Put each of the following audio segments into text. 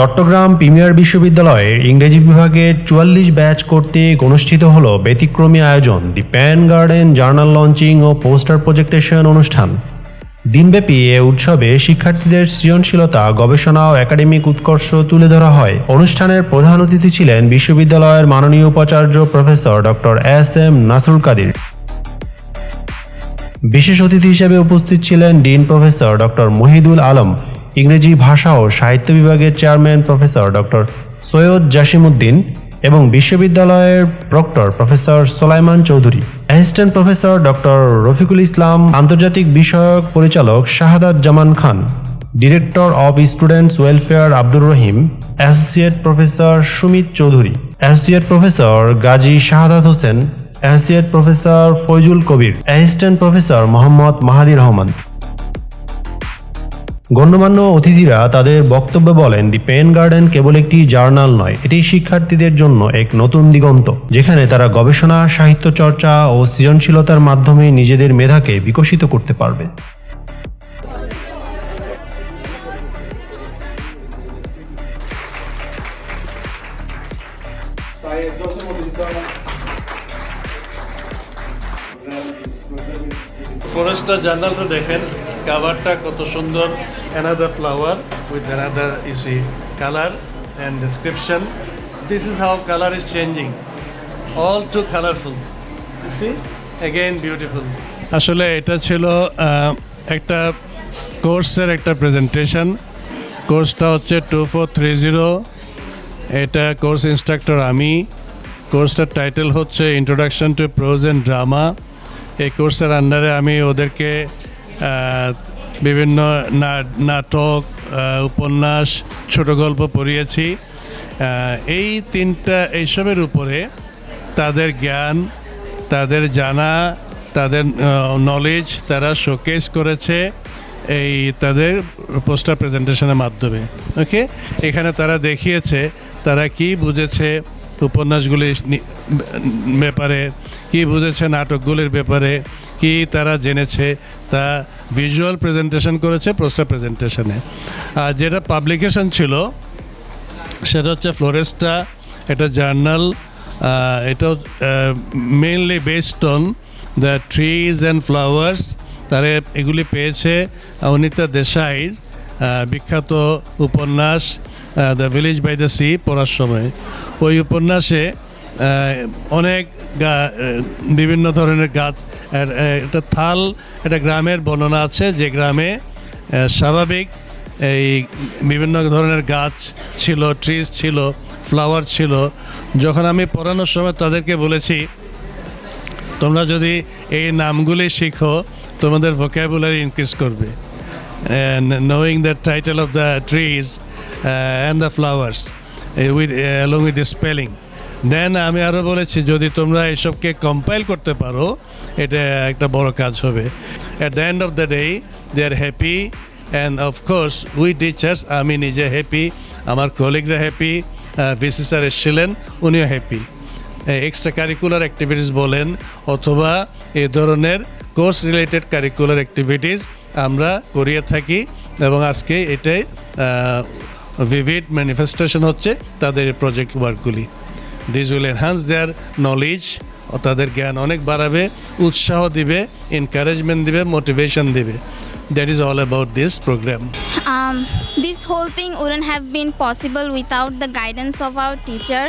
Chittagong premier বিশ্ববিদ্যালয়ের ইংরেজি বিভাগের ৪৪ ব্যাচ কর্তৃক অনুষ্ঠিত হল ব্যতিক্রমী আয়োজন দি প্যান গার্ডেন জার্নাল লঞ্চিং ও পোস্টার প্রজেক্টেশন অনুষ্ঠান। দিনব্যাপী এ উৎসবে শিক্ষার্থীদের সৃজনশীলতা, গবেষণা ও একাডেমিক উৎকর্ষ তুলে ধরা হয়। অনুষ্ঠানের প্রধান অতিথি ছিলেন বিশ্ববিদ্যালয়ের মাননীয় উপাচার্য প্রফেসর ডক্টর এস.এম. নাসরুল কাদির। বিশেষ অতিথি হিসেবে উপস্থিত ছিলেন dean professor doctor Mohidul Alam, ইংরেজি ভাষা ও সাহিত্য বিভাগের chairman professor doctor Syed Jasimuddin এবং বিশ্ববিদ্যালয়ের proctor professor Solaiman Chowdhury, assistant professor doctor Rafiqul Islam, আন্তর্জাতিক বিষয়ক পরিচালক Shahadat Zaman Khan, director of students welfare Abdur Rahim, associate professor Sumit Chowdhury, associate professor Gazi Shahadat Hossain, associate professor Faizul Kabir, assistant professor Mohammad Mahadi Rahman. গণ্যমান্য অতিথিরা তাদের বক্তব্যে বলেন, দি পেন গার্ডেন কেবল একটি জার্নাল নয়, এটি শিক্ষার্থীদের জন্য এক নতুন দিগন্ত, যেখানে তারা গবেষণা, সাহিত্য চর্চা ও সৃজনশীলতার মাধ্যমে নিজেদের মেধাকে বিকশিত করতে পারবে। ফরেস্টার জার্নালটা দেখেন, কাভারটা কত সুন্দর, another flower with another easy colour and description. This is how colour is changing, all to colourful, you see again beautiful. আসলে এটা ছিল একটা কোর্সের একটা প্রেজেন্টেশন। কোর্সটা হচ্ছে 2430। এটা কোর্স ইনস্ট্রাক্টর আমি। কোর্সটার টাইটেল হচ্ছে introduction to pros and drama. এই কোর্সের আন্ডারে আমি ওদেরকে বিভিন্ন নাটক, উপন্যাস, ছোট গল্প পড়িয়েছি। এই এইসবের উপরে তাদের জ্ঞান, তাদের জানা, তাদের নলেজ তারা শোকেস করেছে এই তাদের পোস্টার প্রেজেন্টেশনের মাধ্যমে। ওকে, এখানে তারা দেখিয়েছে তারা কি বুঝেছে উপন্যাসগুলির ব্যাপারে, কি বুঝেছে নাটকগুলির ব্যাপারে, কি তারা জেনেছে, তা ভিজুয়াল প্রেজেন্টেশন করেছে পোস্টার প্রেজেন্টেশনে। আর যেটা পাবলিকেশন ছিল সেটা হচ্ছে ফ্লোরেস্টা, এটা জার্নাল। এটা mainly based on the trees and flowers. তারা এগুলি পেয়েছে অনিতা দেশাইয়ের বিখ্যাত উপন্যাস the village by the sea পড়ার সময়। ওই উপন্যাসে অনেক বিভিন্ন ধরনের গাছ, একটা থাল, একটা গ্রামের বর্ণনা আছে, যে গ্রামে স্বাভাবিক এই বিভিন্ন ধরনের গাছ ছিল, ট্রিজ ছিল, ফ্লাওয়ার ছিল। যখন আমি পড়ানোর সময় তাদেরকে বলেছি, তোমরা যদি এই নামগুলি শিখো তোমাদের ভোকাবুলারি ইনক্রিজ করবে, knowing the title of the trees and the flowers along with the spelling. দেন আমি আরও বলেছি, যদি তোমরা এসবকে কম্পাইল করতে পারো এটা একটা বড় কাজ হবে। At the end of the day they are happy, and of course we teachers, আমি নিজে হ্যাপি, আমার কলিগরা হ্যাপি, ভিসি স্যার এসেছিলেন, উনিও হ্যাপি। এক্সট্রা কারিকুলার অ্যাক্টিভিটিস বলেন অথবা এ ধরনের কোর্স রিলেটেড কারিকুলার অ্যাক্টিভিটিস আমরা করিয়ে থাকি, এবং আজকে এটাই vivid manifestation হচ্ছে তাদের প্রজেক্ট ওয়ার্কগুলি। This will enhance their knowledge, তাদের জ্ঞান অনেক বাড়াবে, উৎসাহ দিবে, এনকারেজমেন্ট দিবে, মোটিভেশন দিবে। That is all about this program. This whole thing wouldn't have been possible without the guidance of our teacher,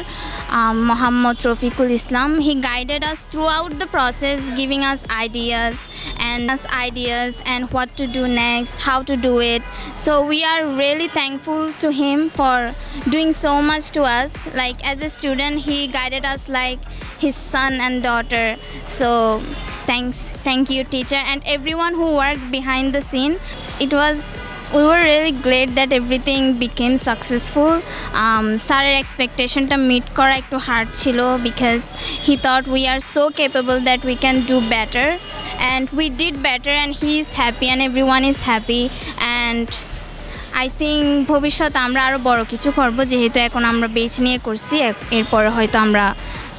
Muhammad Rafiqul Islam. He guided us throughout the process, giving us ideas and what to do next, how to do it. So we are really thankful to him for doing so much to us. Like as a student, he guided us like his son and daughter. So thank you teacher and everyone who worked behind the scene. We were really glad that everything became successful. Sir expectation to meet kora ekটু hard chilo because he thought we are so capable that we can do better, and we did better, and he is happy and everyone is happy. And I think ভবিষ্যতে আমরা আরো বড় কিছু করব, যেহেতু এখন আমরা বেচ নিয়ে করছি, এরপরে হয়তো আমরা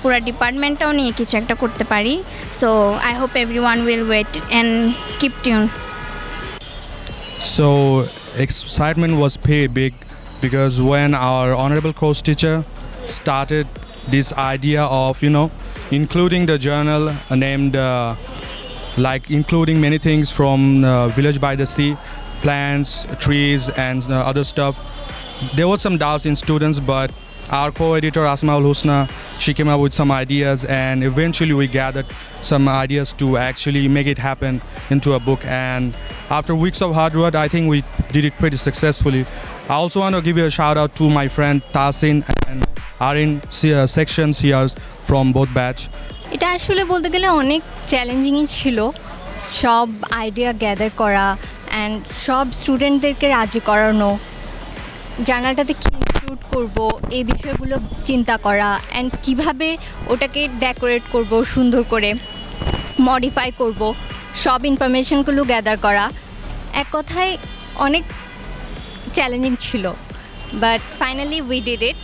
পুরো ডিপার্টমেন্টটাও নিয়ে কিছু একটা করতে পারি। So I hope everyone will wait and keep tuned. So excitement was pretty big because when our honorable course teacher started this idea of including the journal named like including many things from Village by the Sea, plants, trees, and other stuff, there was some doubts in students, but our co-editor Asmaul Husna, she came up with some ideas, and eventually we gathered some ideas to actually make it happen into a book. And after weeks of hard work, I think we did it pretty successfully. I also want to give you a shout out to my friend Tasin and Arin sections here from both batch. এটা আসলে বলতে গেলে অনেক চ্যালেঞ্জিংই ছিল, সব idea gather করা and সব স্টুডেন্টদেরকে রাজি করানো, জার্নালটাতে কী ইনক্লুড করব এই বিষয়গুলো চিন্তা করা, অ্যান্ড কিভাবে ওটাকে ডেকোরেট করব, সুন্দর করে মডিফাই করব, সব ইনফরমেশনগুলো গ্যাদার করা, এক কথায় অনেক চ্যালেঞ্জিং ছিল, but finally we did it.